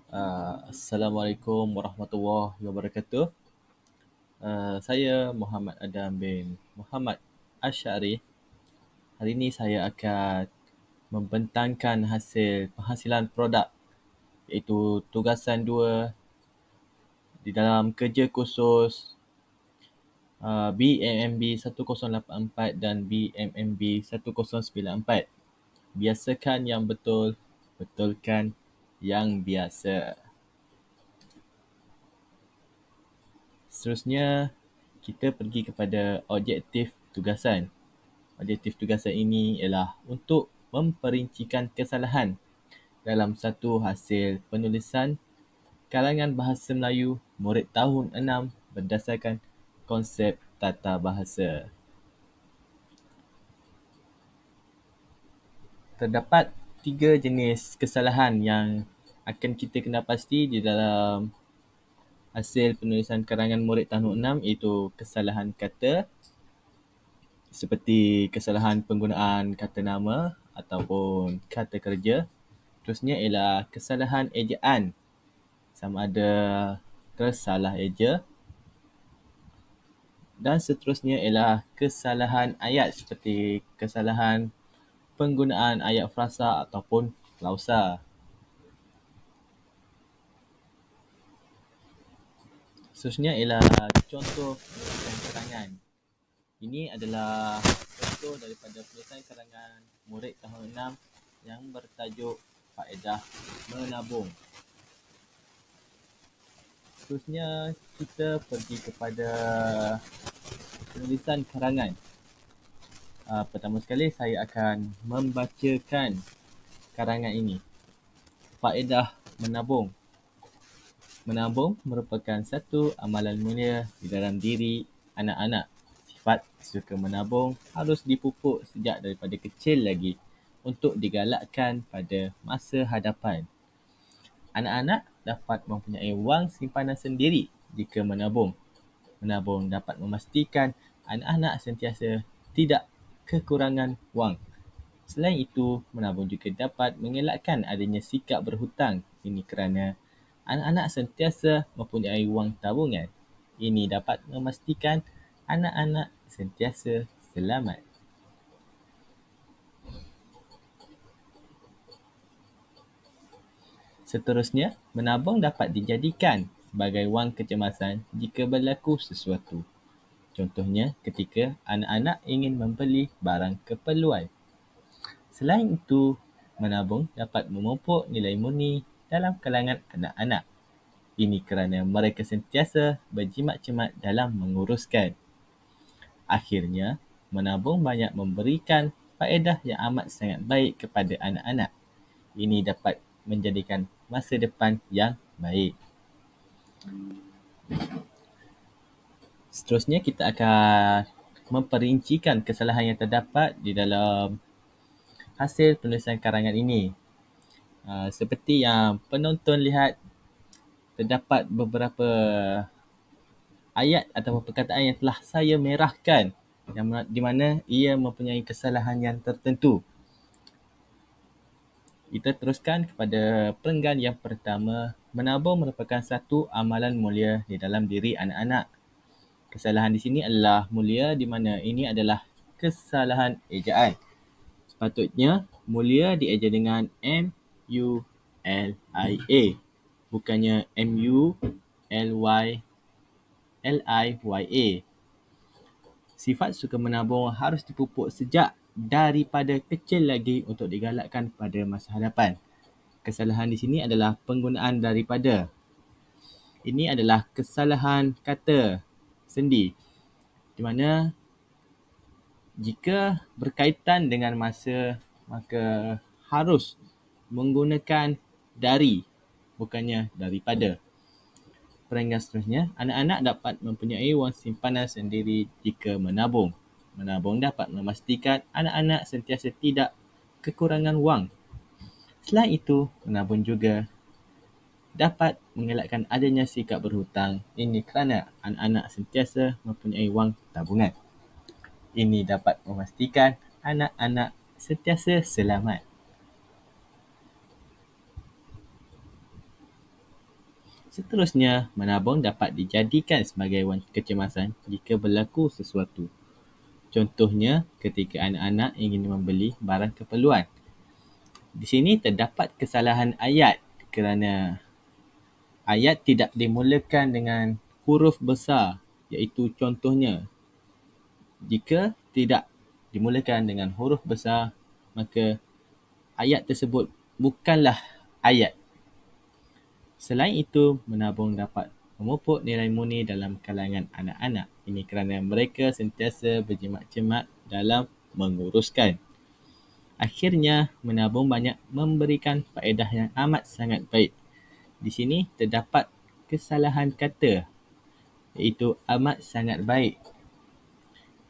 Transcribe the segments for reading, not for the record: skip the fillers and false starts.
Assalamualaikum warahmatullahi wabarakatuh. Saya Muhammad Adam bin Muhammad Asyari. Hari ini saya akan membentangkan hasil penghasilan produk iaitu tugasan 2 di dalam kerja khusus BMMB 1084 dan BMMB 1094. Biasakan yang betul, betulkan yang biasa. Seterusnya, kita pergi kepada objektif tugasan. Objektif tugasan ini ialah untuk memperincikan kesalahan dalam satu hasil penulisan karangan bahasa Melayu murid tahun 6 berdasarkan konsep tata bahasa. Terdapat 3 jenis kesalahan yang akan kita kena pasti di dalam hasil penulisan karangan murid tahun 6 iaitu kesalahan kata, seperti kesalahan penggunaan kata nama ataupun kata kerja. Terusnya ialah kesalahan ejaan, sama ada tersalah eja. Dan seterusnya ialah kesalahan ayat, seperti kesalahan penggunaan ayat frasa ataupun klausa. Seterusnya ialah contoh penulisan karangan. Ini adalah contoh daripada penulisan karangan murid tahun 6 yang bertajuk Faedah Menabung. Seterusnya kita pergi kepada penulisan karangan. Pertama sekali saya akan membacakan karangan ini. Faedah menabung. Menabung merupakan satu amalan mulia di dalam diri anak-anak. Sifat suka menabung harus dipupuk sejak daripada kecil lagi untuk digalakkan pada masa hadapan. Anak-anak dapat mempunyai wang simpanan sendiri jika menabung. Menabung dapat memastikan anak-anak sentiasa tidak kekurangan wang. Selain itu, menabung juga dapat mengelakkan adanya sikap berhutang. Ini kerana anak-anak sentiasa mempunyai wang tabungan. Ini dapat memastikan anak-anak sentiasa selamat. Seterusnya, menabung dapat dijadikan sebagai wang kecemasan jika berlaku sesuatu. Contohnya, ketika anak-anak ingin membeli barang keperluan. Selain itu, menabung dapat memupuk nilai murni dalam kalangan anak-anak. Ini kerana mereka sentiasa berjimat-jimat dalam menguruskan. Akhirnya, menabung banyak memberikan faedah yang amat sangat baik kepada anak-anak. Ini dapat menjadikan masa depan yang baik. Seterusnya, kita akan memperincikan kesalahan yang terdapat di dalam hasil penulisan karangan ini. Seperti yang penonton lihat, terdapat beberapa ayat atau perkataan yang telah saya merahkan di mana ia mempunyai kesalahan yang tertentu. Kita teruskan kepada perenggan yang pertama. Menabung merupakan satu amalan mulia di dalam diri anak-anak. Kesalahan di sini adalah mulia di mana ini adalah kesalahan ejaan. Sepatutnya mulia dieja dengan M-U-L-I-A, bukannya M-U-L-I-Y-A. Sifat suka menabung harus dipupuk sejak daripada kecil lagi untuk digalakkan pada masa hadapan. Kesalahan di sini adalah penggunaan daripada. Ini adalah kesalahan kata sendi, di mana jika berkaitan dengan masa, maka harus menggunakan dari, bukannya daripada. Perenggan seterusnya, anak-anak dapat mempunyai wang simpanan sendiri jika menabung. Menabung dapat memastikan anak-anak sentiasa tidak kekurangan wang. Selain itu, menabung juga dapat mengelakkan adanya sikap berhutang. Ini kerana anak-anak sentiasa mempunyai wang tabungan. Ini dapat memastikan anak-anak sentiasa selamat. Seterusnya, menabung dapat dijadikan sebagai wan kecemasan jika berlaku sesuatu. Contohnya, ketika anak-anak ingin membeli barang keperluan. Di sini terdapat kesalahan ayat kerana ayat tidak dimulakan dengan huruf besar, iaitu contohnya. Jika tidak dimulakan dengan huruf besar, maka ayat tersebut bukanlah ayat. Selain itu, menabung dapat memupuk nilai murni dalam kalangan anak-anak. Ini kerana mereka sentiasa berjimat-jimat dalam menguruskan. Akhirnya, menabung banyak memberikan faedah yang amat sangat baik. Di sini terdapat kesalahan kata, iaitu amat sangat baik,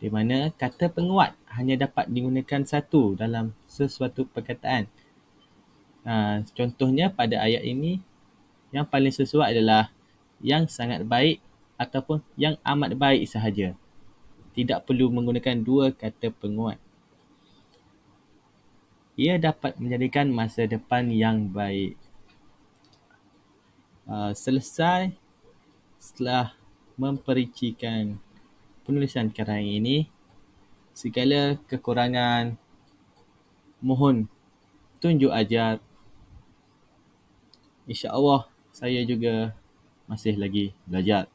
di mana kata penguat hanya dapat digunakan satu dalam sesuatu perkataan. Contohnya pada ayat ini, yang paling sesuai adalah yang sangat baik ataupun yang amat baik sahaja. Tidak perlu menggunakan dua kata penguat. Ia dapat menjadikan masa depan yang baik. Selesai setelah memperincikan penulisan karangan ini, segala kekurangan mohon tunjuk ajar. InsyaAllah saya juga masih lagi belajar.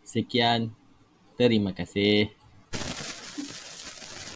Sekian, terima kasih.